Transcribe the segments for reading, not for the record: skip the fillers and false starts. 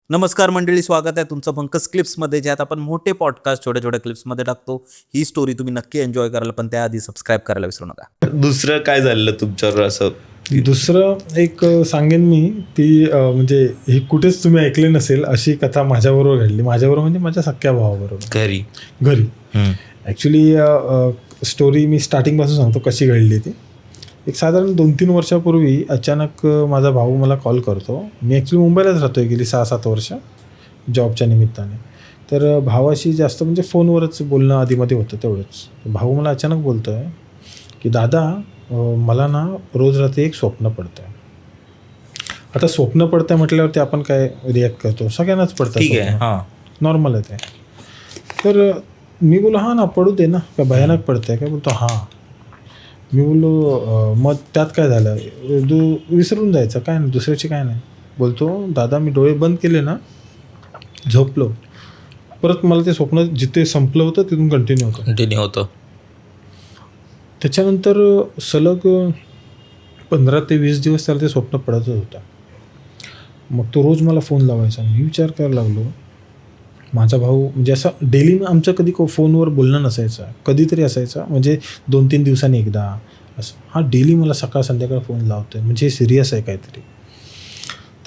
नमस्कार मंडळी, स्वागत आहे तुमचं पंकज क्लिप्समध्ये, ज्यात आपण मोठे पॉडकास्ट छोट्या छोट्या क्लिप्समध्ये टाकतो. ही स्टोरी तुम्ही नक्की एन्जॉय कराल, पण त्याआधी सबस्क्राईब करायला विसरू नका. दुसरं काय झालं तुमच्यावर असं? दुसरं एक सांगेन मी, ती म्हणजे ही कुठेच तुम्ही ऐकली नसेल अशी कथा माझ्याबरोबर घडली. माझ्याबरोबर म्हणजे माझ्या सख्या भावाबरोबर घरी. ॲक्च्युली स्टोरी मी स्टार्टिंगपासून सांगतो कशी घडली ती. एक साधारण 2-3 वर्षापूर्वी अचानक माझा भाऊ मला कॉल करतो. मी ॲक्च्युली मुंबईलाच राहतो आहे गेली 6-7 वर्ष जॉबच्या निमित्ताने. तर भावाशी जास्त म्हणजे फोनवरच बोलणं आधीमध्ये होतं तेवढंच. भाऊ मला अचानक बोलतो आहे की दादा, मला ना रोज रात्री एक स्वप्न पडतं आहे. आता स्वप्न पडतं आहे म्हटल्यावरती आपण काय रिॲक्ट करतो, सगळ्यांनाच पडतं, ठीक आहे, हां, नॉर्मल आहे ते. तर मी बोललो हां ना, पडू दे ना, काय भयानक पडतं आहे काय? बोलतो हां. मी बोललो मग त्यात काय झालं? विसरून जायचं, काय नाही, दुसऱ्याची काय नाही. बोलतो दादा, मी डोळे बंद केले ना, झोपलो, परत मला ते स्वप्न जिथे संपलं होतं तिथून कंटिन्यू होतं. त्याच्यानंतर सलग 15 ते 20 दिवस त्याला ते स्वप्न पडतच होतं. मग तो रोज मला फोन लावायचा. मी विचार करायला लागलो, माझा भाऊ म्हणजे असं डेली आमचं कधी फोनवर बोलणं नसायचं, कधीतरी असायचं, म्हणजे 2-3 दिवसांनी एकदा असं. हा डेली मला सकाळ संध्याकाळ फोन लावतो आहे, म्हणजे सिरियस आहे काहीतरी.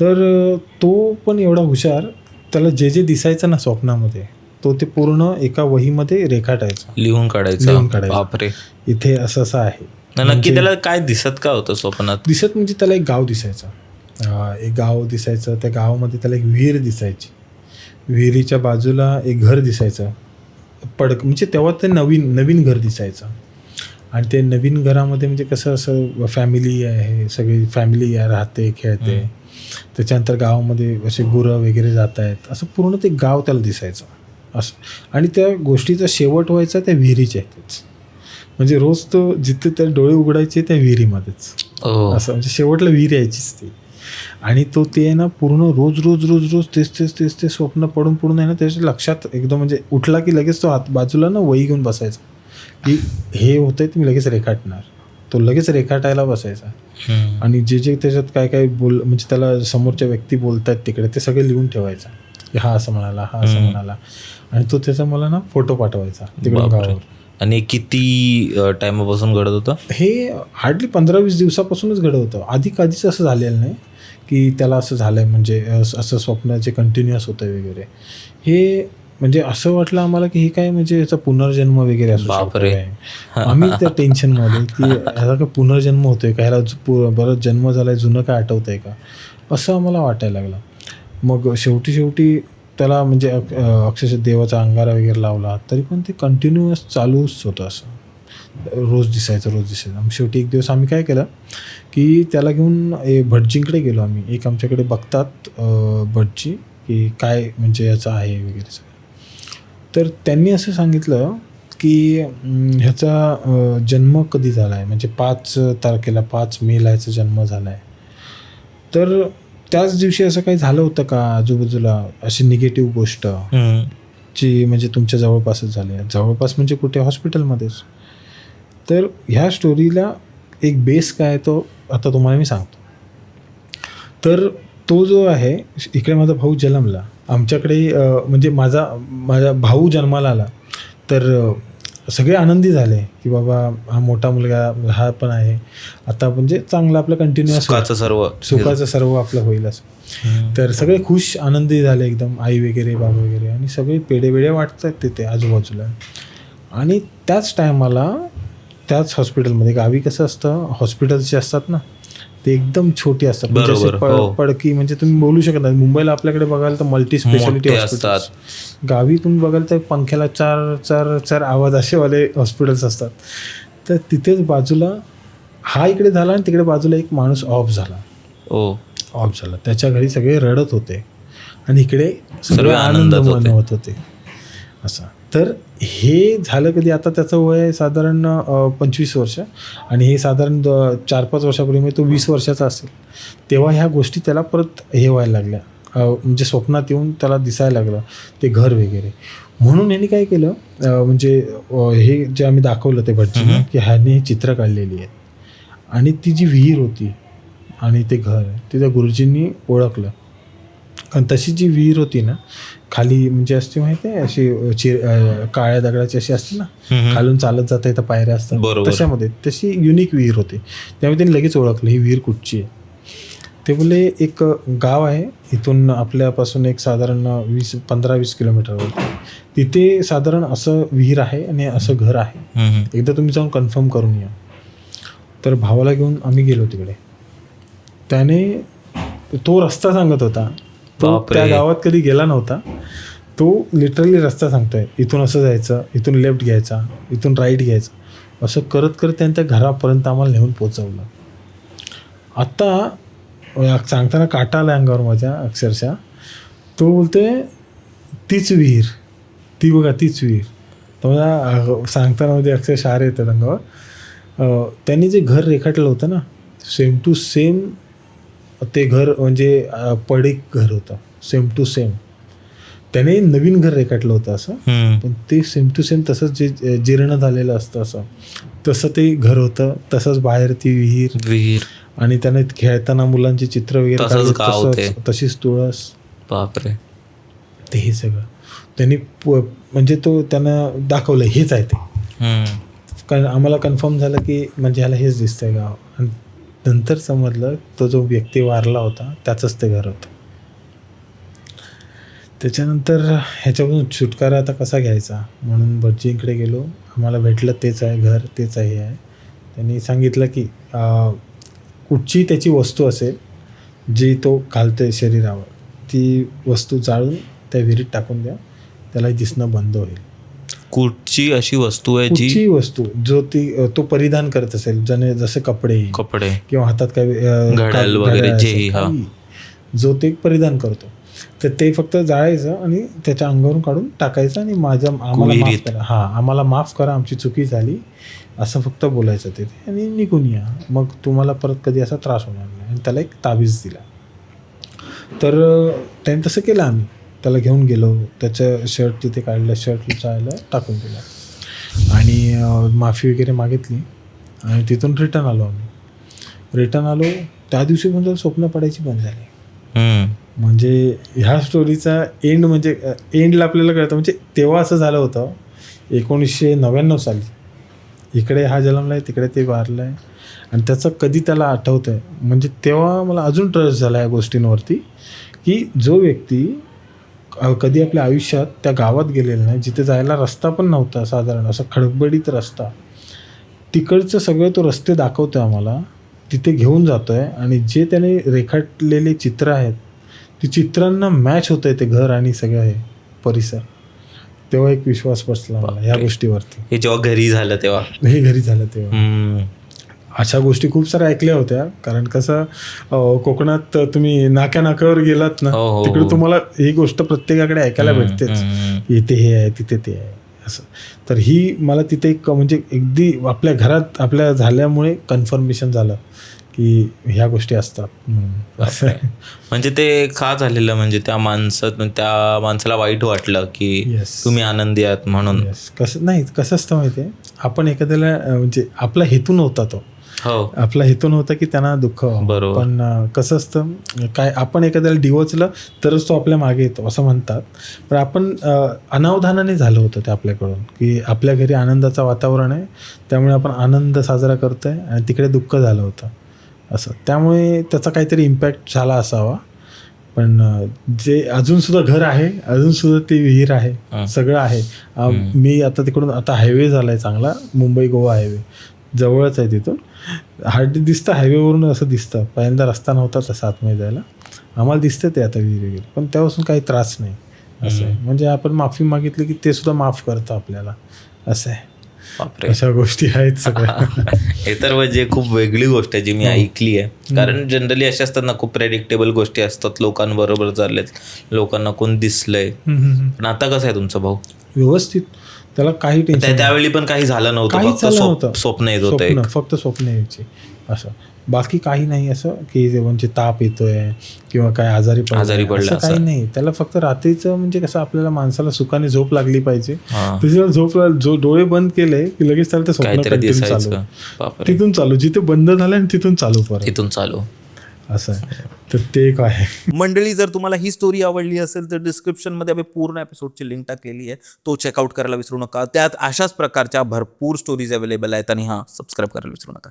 तर तो पण एवढा हुशार, त्याला जे जे दिसायचं ना स्वप्नामध्ये तो ते पूर्ण एका वहीमध्ये रेखाटायचा, लिहून काढायचं. बापरे, इथे असं असं आहे. नक्की त्याला काय दिसत का होतं स्वप्नात? दिसत म्हणजे त्याला एक गाव दिसायचं, एक गाव दिसायचं. त्या गावामध्ये त्याला एक विहीर दिसायची. विहिरीच्या बाजूला एक घर दिसायचं, म्हणजे तेव्हा ते नवीन घर दिसायचं. आणि ते नवीन घरामध्ये म्हणजे कसं असं फॅमिली आहे, सगळी फॅमिली राहते, खेळते. त्याच्यानंतर गावामध्ये असे गुरं वगैरे जात आहेत, असं पूर्ण ते गाव त्याला दिसायचं असं. आणि त्या गोष्टीचा शेवट व्हायचा त्या विहिरीच्या इथेच, म्हणजे रोज तो जिथे त्या डोळे उघडायचे त्या विहिरीमध्येच असं, म्हणजे शेवटला विहीर यायचीच ती. आणि तो ते आहे ना पूर्ण रोज तेच स्वप्न पडून आहे ना त्याच्या लक्षात एकदम, म्हणजे उठला की लगेच तो हात बाजूला ना वही घेऊन बसायचा की हे होतंय ते मी लगेच रेखाटणार. तो लगेच रेखाटायला बसायचा. आणि जे त्याच्यात काय म्हणजे त्याला समोरच्या व्यक्ती बोलतायत तिकडे ते सगळे लिहून ठेवायचा की हा असं म्हणाला. आणि तो त्याचा मला ना फोटो पाठवायचा तिकडे गावावर. आणि किती टाईमापासून घडत होतं हे? हार्डली 15-20 दिवसापासूनच घडत होतं. कधीच असं झालेलं नाही की त्याला असं झालं आहे, म्हणजे असं स्वप्नाचे कंटिन्युअस होतं वगैरे. हे म्हणजे असं वाटलं आम्हाला की हे काय म्हणजे याचा पुनर्जन्म वगैरे असू शकतो. आम्ही त्या टेन्शनमध्ये की ह्याचा काय पुनर्जन्म होतोय का, ह्याला बरंच जन्म झाला आहे, जुनं काय आठवत आहे का, असं आम्हाला वाटायला लागलं. मग शेवटी त्याला म्हणजे अक्षरशः देवाचा अंगारा वगैरे लावला तरी पण ते कंटिन्युअस चालूच होतं. असं रोज दिसायचं. शेवटी एक दिवस आम्ही काय केलं की त्याला घेऊन भटजींकडे गेलो आम्ही. एक आमच्याकडे बघतात भटजी की काय म्हणजे याचं आहे वगैरे सगळं. तर त्यांनी असं सांगितलं की ह्याचा जन्म कधी झाला आहे, म्हणजे 5 तारखेला 5 मेला ह्याचा जन्म झाला आहे. तर त्याच दिवशी असं काही झालं होतं का आजूबाजूला अशी निगेटिव्ह गोष्ट जी म्हणजे तुमच्या जवळपासच झाली आहे? जवळपास म्हणजे कुठे? हॉस्पिटलमध्येच. तर ह्या स्टोरीला एक बेस काय तो आता तुम्हाला मी सांगतो. तर तो जो आहे, इकडे माझा भाऊ जन्मला आमच्याकडे, म्हणजे माझा भाऊ जन्माला आला तर सगळे आनंदी झाले की बाबा हा मोठा मुलगा हा पण आहे आता, म्हणजे चांगलं आपलं कंटिन्युअस सुखाचं सर्व आपलं होईल असं. तर सगळे खुश आनंदी झाले एकदम, आई वगैरे बाबा वगैरे, आणि सगळे पेढे वाटत आहेत तिथे आजूबाजूला. आणि त्याच टायमाला त्याच हॉस्पिटलमध्ये, गावी कसं असतं हॉस्पिटल्स जे असतात ना ते एकदम छोटी असतात, म्हणजे पडकी, म्हणजे तुम्ही बोलू शकत नाही. मुंबईला आपल्याकडे बघाल तर मल्टी स्पेशालिटी असतात, गावी तुम्ही बघाल तर पंख्याला चार आवाज असेवाले हॉस्पिटल्स असतात. तर तिथेच बाजूला हा इकडे झाला आणि तिकडे बाजूला एक माणूस ऑफ झाला. त्याच्या घरी सगळे रडत होते आणि इकडे सगळे आनंद मनवत होते असं. तर हे झालं कधी? आता त्याचं वय साधारण 25 वर्ष, आणि हे साधारण 4-5 वर्षापूर्वी, म्हणजे तो 20 वर्षाचा असेल तेव्हा ह्या गोष्टी त्याला परत हे व्हायला लागल्या, म्हणजे स्वप्नात येऊन त्याला दिसायला लागलं ते घर वगैरे. म्हणून यांनी काय केलं, म्हणजे हे जे आम्ही दाखवलं ते भटजी की ह्याने हे चित्र काढलेली आहेत, आणि ती जी विहीर होती आणि ते घर ते त्या गुरुजींनी ओळखलं आणि तशी जी विहीर होती ना खाली म्हणजे असते माहिती आहे अशी काळ्या दगडाची अशी असते ना खालून चालत जाता येतं पायऱ्या असतात बरोबर. तशामध्ये तशी युनिक विहीर होती. त्यामुळे त्यांनी लगेच ओळखलं ही विहीर कुठची आहे. ते बोले एक गाव आहे इथून आपल्यापासून एक साधारण 15-20 किलोमीटरवर तिथे साधारण असं विहीर आहे आणि असं घर आहे, एकदा तुम्ही जाऊन कन्फर्म करून या. तर भावाला घेऊन आम्ही गेलो तिकडे. त्याने तो रस्ता सांगत होता. तो त्या गावात कधी गेला नव्हता. तो लिटरली रस्ता सांगतोय, इथून असं जायचं, इथून लेफ्ट घ्यायचा, इथून राईट घ्यायचं, असं करत करत त्याने त्या घरापर्यंत आम्हाला नेऊन पोचवलं. आत्ता सांगताना काटा आला अंगावर माझ्या अक्षरशः. तो बोलतोय तीच विहीर, ती बघा तीच विहीर. तर मला सांगताना मध्ये अक्षरशः शार येतात अंगावर. त्यांनी जे घर रेखाटलं होतं ना सेम टू सेम ते घर म्हणजे पडीक घर होतं, सेम टू सेम. त्याने नवीन घर रेखाटलं होतं असं, पण ते सेम टू सेम तसंच जे जीर्ण झालेलं असतं असं तसं ते घर होतं. तसंच बाहेर ती विहीर आणि त्याने खेळताना मुलांची चित्र वगैरे तशीच तुळस. बापरे. ते हे सगळं त्यांनी म्हणजे तो त्यांना दाखवलं हेच आहे ते. कारण आम्हाला कन्फर्म झालं की म्हणजे ह्याला हेच दिसतंय गाव. आणि नंतर समजलं तो जो व्यक्ती वारला होता त्याचंच ते घर होतं. त्याच्यानंतर ह्याच्यापासून सुटकारा आता कसा घ्यायचा म्हणून भटजींकडे गेलो. आम्हाला भेटलं तेच आहे घर, तेच आहे, हे आहे. त्यांनी सांगितलं की कुठची त्याची वस्तू असेल जी तो घालतोय शरीरावर ती वस्तू जाळून त्या विहिरीत टाकून द्या, त्याला दिसणं बंद होईल. कुठची अशी वस्तू आहे जी कुठची वस्तू जो तो परिधान करत असेल, जसे कपडे किंवा हातात काही घड्याळ वगैरे जो ते परिधान करतो तर ते फक्त जाळायचं आणि त्याच्या अंगावरून काढून टाकायचं आणि आम्हाला माफ करा, आम्हाला माफ करा, आमची चुकी झाली असं फक्त बोलायचं तिथे आणि निघून या, मग तुम्हाला परत कधी असा त्रास होणार नाही. आणि त्याला एक ताबीज दिला. तर त्याने तसं केलं. आम्ही त्याला घेऊन गेलो, त्याचं शर्ट तिथे काढलं, शर्ट चायला टाकून दिला आणि माफी वगैरे मागितली आणि तिथून रिटर्न आलो. त्या दिवशी पण त्याला स्वप्न पडायची बंद झाली. म्हणजे ह्या स्टोरीचा एंड म्हणजे एंडला आपल्याला कळतं. म्हणजे तेव्हा असं झालं होतं 1999 साली. इकडे हा जन्मला आहे, तिकडे ते वारलं आहे आणि त्याचं कधी त्याला आठवतं आहे. म्हणजे तेव्हा मला अजून ट्रस्ट झाला या गोष्टींवरती की जो व्यक्ती कधी आपल्या आयुष्यात त्या गावात गेलेला नाही, जिथे जायला रस्ता पण नव्हता, साधारण असा खडबडीत रस्ता, तिकडचं सगळं तो रस्ते दाखवतो आहे आम्हाला, तिथे घेऊन जातो आहे आणि जे त्याने रेखाटलेले चित्र आहेत ती चित्रांना मॅच होतं आहे ते घर आणि सगळं हे परिसर. तेव्हा एक विश्वास बसला मला ह्या गोष्टीवरती. हे जेव्हा घरी झालं तेव्हा अशा गोष्टी खूप साऱ्या ऐकल्या होत्या. कारण कसं कोकणात तुम्ही नाक्यावर गेलात ना तिकडे तुम्हाला ही गोष्ट प्रत्येकाकडे ऐकायला भेटतेच, इथे हे आहे तिथे ते आहे असं. तर ही मला तिथे एक म्हणजे अगदी आपल्या घरात आपल्या झाल्यामुळे कन्फर्मेशन झालं की ह्या गोष्टी असतात. म्हणजे ते का झालेलं म्हणजे त्या माणसाला वाईट वाटलं की तुम्ही आनंदी आहात म्हणून. कसं असतं माहिती आहे, आपण एखाद्याला म्हणजे आपला हेतू नव्हता तो, आपला हेतू नव्हता की त्यांना दुःख व्हावं. पण कसं असतं काय, आपण एखाद्याला डिवचलं तरच तो आपल्या मागे येतो असं म्हणतात. पण आपण अनावधानाने झालं होतं ते आपल्याकडून की आपल्या घरी आनंदाचं वातावरण आहे त्यामुळे आपण आनंद साजरा करतोय आणि तिकडे दुःख झालं होतं असं. त्यामुळे त्याचा काहीतरी इम्पॅक्ट झाला असावा. पण जे अजूनसुद्धा घर आहे, अजूनसुद्धा ती विहीर आहे, सगळं आहे. मी आता तिकडून आता हायवे झाला आहे चांगला, मुंबई गोवा हायवे जवळच आहे. तिथून हार्डली दिसतं, हायवेवरून असं दिसतं. पहिल्यांदा रस्ता नव्हता तसा आतमध्ये जायला, आम्हाला दिसतं ते आता विहीर वगैरे. पण त्यापासून काही त्रास नाही असं आहे. म्हणजे आपण माफी मागितली की ते सुद्धा माफ करतं आपल्याला असं आहे. अशा गोष्टी आहेत सगळ्या. हे तर म्हणजे खूप वेगळी गोष्ट आहे जी मी ऐकली आहे. कारण जनरली अशा असतात ना, खूप प्रेडिक्टेबल गोष्टी असतात, लोकांबरोबर चाललेत, लोकांना कोण दिसलंय. पण आता कसं आहे तुमचा भाऊ? व्यवस्थित, त्याला काही टेन्शन. त्यावेळी पण काही झालं नव्हतं, स्वप्न येत होतं, फक्त स्वप्न यायचे असं, बाकी काही नाही असं की म्हणजे ताप येतोय किंवा काय आजारी पडला काही नाही. त्याला फक्त रात्रीचं म्हणजे कसं आपल्याला माणसाला सुखाने झोप लागली पाहिजे, त्याच्याला डोळे बंद केले की लगेच त्याला ते स्वप्न कंटिन्यू चालू, तिथून चालू, जिथे बंद झालं तिथून चालू, तिथून चालू असं आहे. तर ते एक आहे. मंडळी, जर तुम्हाला ही स्टोरी आवडली असेल तर डिस्क्रिप्शनमध्ये आम्ही पूर्ण एपिसोडची लिंक टाकलेली आहे, तो चेकआउट करायला विसरू नका. त्यात अशाच प्रकारच्या भरपूर स्टोरीज अवेलेबल आहेत आणि सबस्क्राईब करायला विसरू नका.